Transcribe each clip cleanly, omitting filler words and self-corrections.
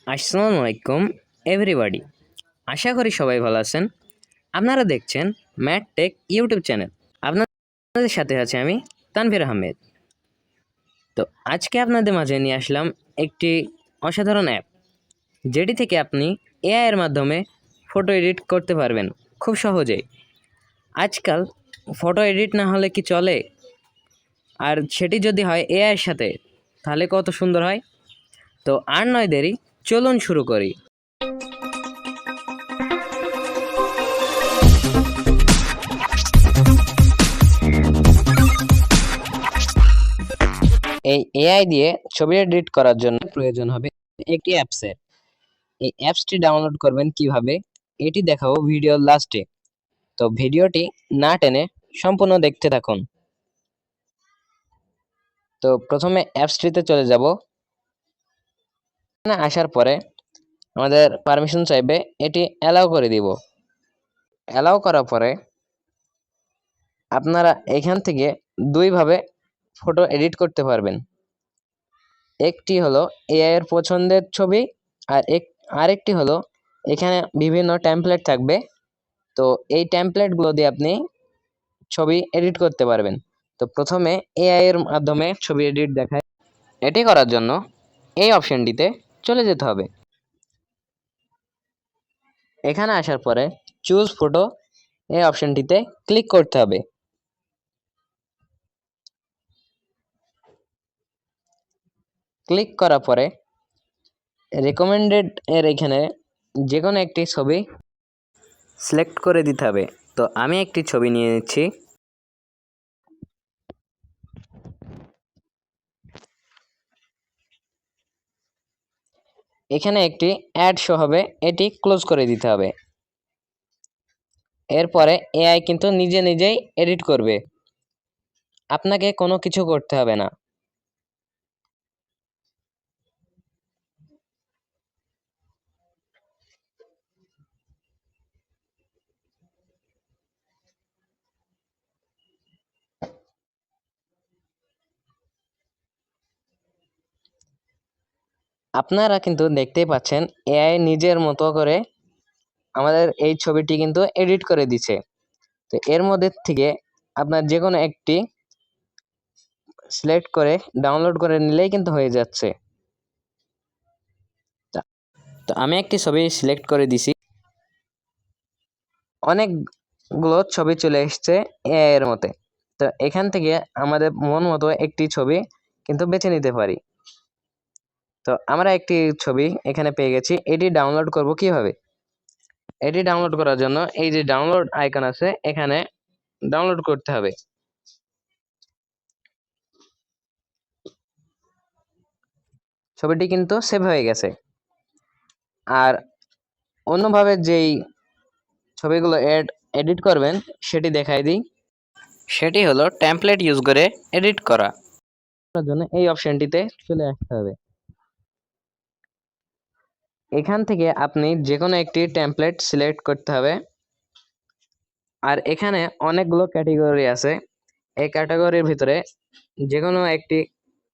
আসসালামু আলাইকুম এভরিবাডি। আশা করি সবাই ভালো আছেন। আপনারা দেখছেন ম্যাট টেক ইউটিউব চ্যানেল। আপনাদের সাথে আছে আমি তানভীর আহমেদ। তো আজকে আপনাদের মাঝে নিয়ে আসলাম একটি অসাধারণ অ্যাপ, যেটি থেকে আপনি এআই এর মাধ্যমে ফটো এডিট করতে পারবেন খুব সহজেই। আজকাল ফটো এডিট না হলে কি চলে? আর সেটি যদি হয় এআই এর সাথে, তাহলে কত সুন্দর হয়। তো আর নয় দেরি, চলুন শুরু করি। এই এআই দিয়ে ছবি এডিট করার জন্য প্রয়োজন হবে একটি অ্যাপসের। এই অ্যাপসটি ডাউনলোড করবেন কিভাবে, এটি দেখাবো ভিডিওর লাস্টে। তো ভিডিওটি না টেনে সম্পূর্ণ দেখতে থাকুন। তো প্রথমে অ্যাপসটিতে চলে যাব। এখানে আসার পরে আমাদের পারমিশন চাইবে, এটি অ্যালাউ করে দিব। অ্যালাউ করার পরে আপনারা এখান থেকে দুইভাবে ফটো এডিট করতে পারবেন। একটি হলো এআই এর পছন্দের ছবি, আর আরেকটি হলো এখানে বিভিন্ন টেমপ্লেট থাকবে। তো এই টেমপ্লেটগুলো দিয়ে আপনি ছবি এডিট করতে পারবেন। তো প্রথমে এআই এর মাধ্যমে ছবি এডিট দেখায়। এটি করার জন্য এই অপশনটিতে চলে যেতে হবে। এখানে আসার পরে চুজ ফটো এই অপশনটিতে ক্লিক করতে হবে। ক্লিক করার পরে রেকমেন্ডেড এর এখানে যে কোনো একটি ছবি সিলেক্ট করে দিতে হবে। তো আমি একটি ছবি নিয়ে নিচ্ছি। এখানে একটি অ্যাড শো হবে, এটি ক্লোজ করে দিতে হবে। এরপরে এআই কিন্তু নিজে নিজেই এডিট করবে, আপনাকে কোনো কিছু করতে হবে না। আপনারা কিন্তু দেখতেই পাচ্ছেন এআই নিজের মতো করে আমাদের এই ছবিটি কিন্তু এডিট করে দিছে। তো এর মধ্যে থেকে আপনার যে কোনো একটি সিলেক্ট করে ডাউনলোড করে নিলেই কিন্তু হয়ে যাচ্ছে। তো আমি একটি ছবি সিলেক্ট করে দিছি। অনেকগুলো ছবি চলে এসছে এআই এর মতে। তো এখান থেকে আমাদের মন মতো একটি ছবি কিন্তু বেছে নিতে পারি। তো আমরা একটি ছবি এখানে পেয়ে গেছি। এটি ডাউনলোড করব কিভাবে? এটি ডাউনলোড করার জন্য এই যে ডাউনলোড আইকন আছে, এখানে ডাউনলোড করতে হবে। ছবিটি কিন্তু সেভ হয়ে গেছে। আর অন্যভাবে যেই ছবিগুলো এডিট করবেন সেটি দেখাই দিই। সেটি হলো টেমপ্লেট ইউজ করে এডিট করা। তার জন্য এই অপশনটিতে চলে আসতে হবে। এখান থেকে আপনি যে কোনো একটি টেমপ্লেট সিলেক্ট করতে হবে। আর এখানে অনেকগুলো ক্যাটাগরি আছে, এই ক্যাটাগরির ভিতরে যে কোনো একটি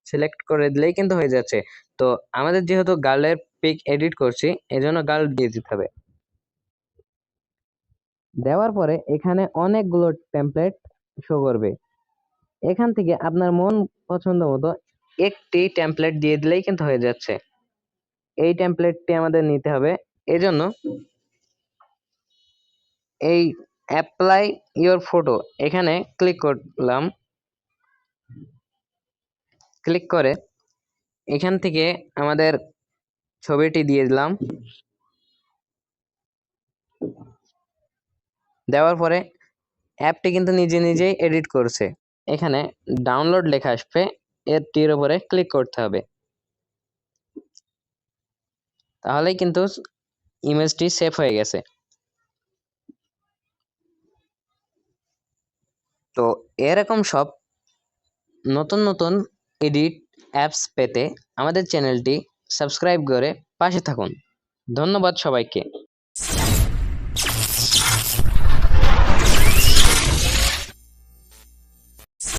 সিলেক্ট করে দিলেই কিন্তু হয়ে যাচ্ছে। তো আমাদের যেহেতু গার্লের পিক এডিট করছি, এজন্য গার্ল দিয়ে দিতে হবে। দেওয়ার পরে এখানে অনেকগুলো টেমপ্লেট শো করবে। এখান থেকে আপনার মন পছন্দ মতো একটি টেমপ্লেট দিয়ে দিলেই কিন্তু হয়ে যাচ্ছে। এই টেমপ্লেটটি আমাদের নিতে হবে। এজন্য এই অ্যাপ্লাই ইওর ফটো এখানে ক্লিক করলাম। ক্লিক করে এখান থেকে আমাদের ছবিটি দিয়ে দিলাম। দেওয়ার পরে অ্যাপটি কিন্তু নিজে নিজেই এডিট করছে। এখানে ডাউনলোড লেখা আসবে, এর টির উপরে ক্লিক করতে হবে। তাহলেই কিন্তু ইমেজটি সেভ হয়ে গেছে। তো এরকম সব নতুন নতুন এডিট অ্যাপস পেতে আমাদের চ্যানেলটি সাবস্ক্রাইব করে পাশে থাকুন। ধন্যবাদ সবাইকে।